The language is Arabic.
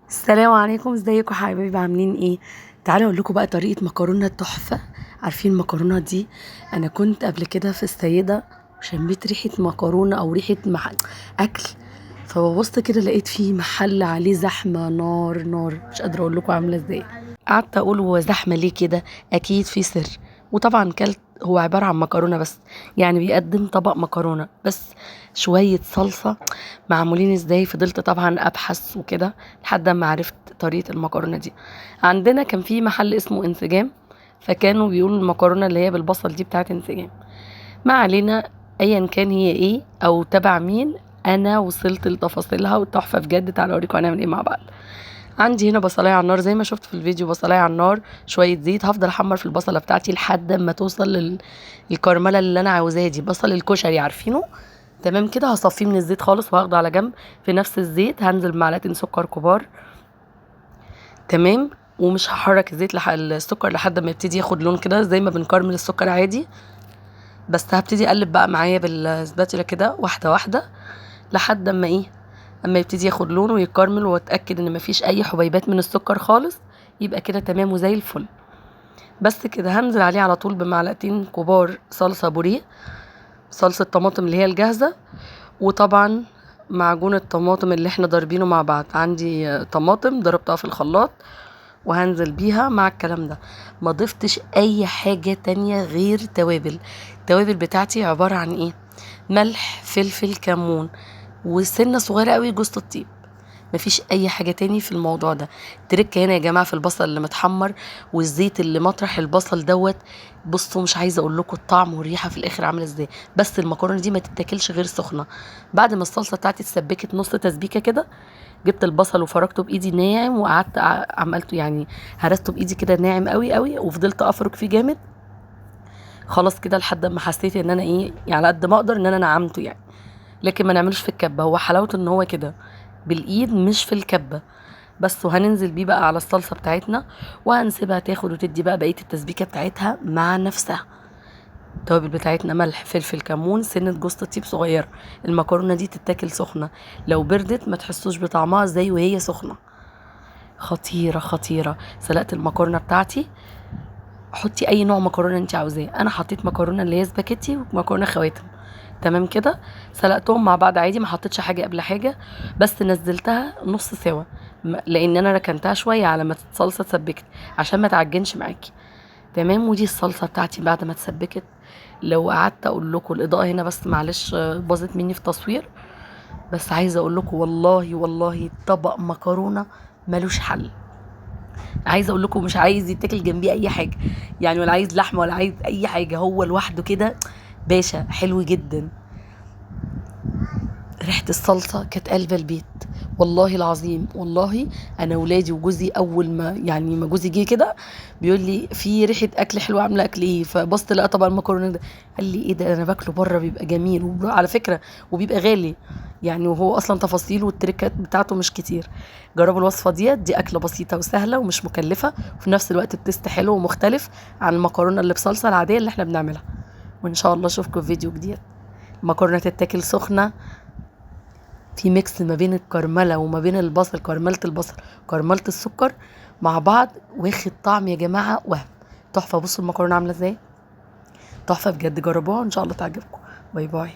السلام عليكم، ازيكم حبايبي؟ عاملين ايه؟ تعالوا اقول لكم بقى طريقه مكرونه تحفه. عارفين المكرونه دي؟ انا كنت قبل كده في السيده وشميت ريحه مكرونه او ريحه اكل، فببصت كده لقيت فيه محل عليه زحمه نار نار، مش قادره اقول لكم عامله ازاي. قعدت اقول هو زحمه ليه كده؟ اكيد في سر. وطبعا كلت. هو عباره عن مكرونه بس، يعني بيقدم طبق مكرونه بس شويه صلصه معمولين ازاي. فضلت طبعا ابحث وكده لحد ما عرفت طريقه المكرونه دي. عندنا كان في محل اسمه انسجام، فكانوا بيقولوا المكرونه اللي هي بالبصل دي بتاعت انسجام. ما علينا، ايا كان هي ايه او تبع مين، انا وصلت لتفاصيلها وتحفه بجد. تعالوا اوريكم هنعمل ايه مع بعض. عندي هنا بصلايه على النار زي ما شفت في الفيديو، بصلايه على النار، شويه زيت. هفضل احمر في البصله بتاعتي لحد ما توصل للكرمله اللي انا عاوزاها دي. بصل الكشري عارفينه؟ تمام كده. هصفيه من الزيت خالص وهاخده على جنب. في نفس الزيت هنزل بمعلقتين سكر كبار. تمام. ومش هحرك الزيت السكر لحد ما يبتدي ياخد لون كده زي ما بنكرمل السكر عادي. بس هبتدي اقلب بقى معايا بالسباتولا كده واحده واحده لحد اما ايه، اما يبتدي ياخد لون ويكرمل واتاكد ان مفيش اي حبيبات من السكر خالص. يبقى كده تمام وزي الفل. بس كده هنزل عليه على طول بمعلقتين كبار صلصه بوريه، صلصه طماطم اللي هي الجاهزه. وطبعا معجون الطماطم اللي احنا ضاربينه مع بعض. عندي طماطم ضربتها في الخلاط وهنزل بيها مع الكلام ده. ما ضفتش اي حاجة تانية غير توابل. التوابل بتاعتي عبارة عن ايه؟ ملح، فلفل، كمون، وسنة صغيرة قوي جوز الطيب. مفيش اي حاجه تاني في الموضوع ده. التركه هنا يا جماعه في البصل اللي متحمر والزيت اللي مطرح البصل دوت. بصوا مش عايزه اقول لكم الطعم والريحه في الاخر عامله ازاي. بس المكرونه دي ما تتاكلش غير سخنه. بعد ما الصلصه بتاعتي اتسبكت نص تسبيكه كده، جبت البصل وفركته بايدي ناعم وقعدت عملته يعني هرسته بايدي كده ناعم قوي قوي وفضلت افرك فيه جامد. خلاص كده لحد ما حسيت ان انا ايه يعني على قد ما اقدر ان انا نعمته يعني. لكن ما نعملوش في الكبه، هو حلاوته ان هو كده بالايد مش في الكبه بس. وهننزل بيه بقى على الصلصه بتاعتنا وهنسيبها تاخد وتدي بقى بقيه التسبيكه بتاعتها مع نفسها. التوابل بتاعتنا ملح، فلفل، كمون، سنه جوز الطيب صغيره. المكرونه دي تتاكل سخنه، لو بردت ما تحسوش بطعمها زي وهي سخنه. خطيره خطيره. سلقت المكرونه بتاعتي. حطي اي نوع مكرونه انت عاوزاه. انا حطيت مكرونه اللي هي سباكيتي ومكرونه خواتم. تمام كده. سلقتهم مع بعض عادي، ما حطيتش حاجه قبل حاجه. بس نزلتها نص سوا لان انا ركنتها شويه على ما الصلصه اتسبكت عشان ما تعجنش معاكي. تمام. ودي الصلصه بتاعتي بعد ما اتسبكت. لو قعدت اقول لكم الاضاءه هنا بس معلش باظت مني في التصوير. بس عايزه اقول لكم والله والله طبق مكرونه ملوش حل. عايزه اقول لكم مش عايز يتاكل جنبيه اي حاجه يعني، ولا عايز لحمه ولا عايز اي حاجه، هو لوحده كده باشا حلو جدا. ريحه الصلصه كانت قلب البيت والله العظيم. والله انا ولادي وجوزي اول ما يعني ما جوزي جه كده بيقول لي في ريحه اكل حلوه، عامله اكل ايه؟ فبصت لقى طبعا المكرونه ده. قال لي ايه ده؟ انا باكله بره بيبقى جميل على فكره وبيبقى غالي يعني، وهو اصلا تفاصيله والتركات بتاعته مش كتير. جربوا الوصفه دي اكله بسيطه وسهله ومش مكلفه وفي نفس الوقت التست حلو ومختلف عن المكرونه اللي بصلصه العاديه اللي احنا بنعملها. وان شاء الله اشوفكم في فيديو جديد. المكرونه تتاكل سخنه، في ميكس ما بين الكرمله وما بين البصل، كرمله البصل كرمله السكر مع بعض، واخد طعم يا جماعه وهم تحفه. بصوا المكرونه عامله ازاي، تحفه بجد. جربوها ان شاء الله تعجبكم. باي باي.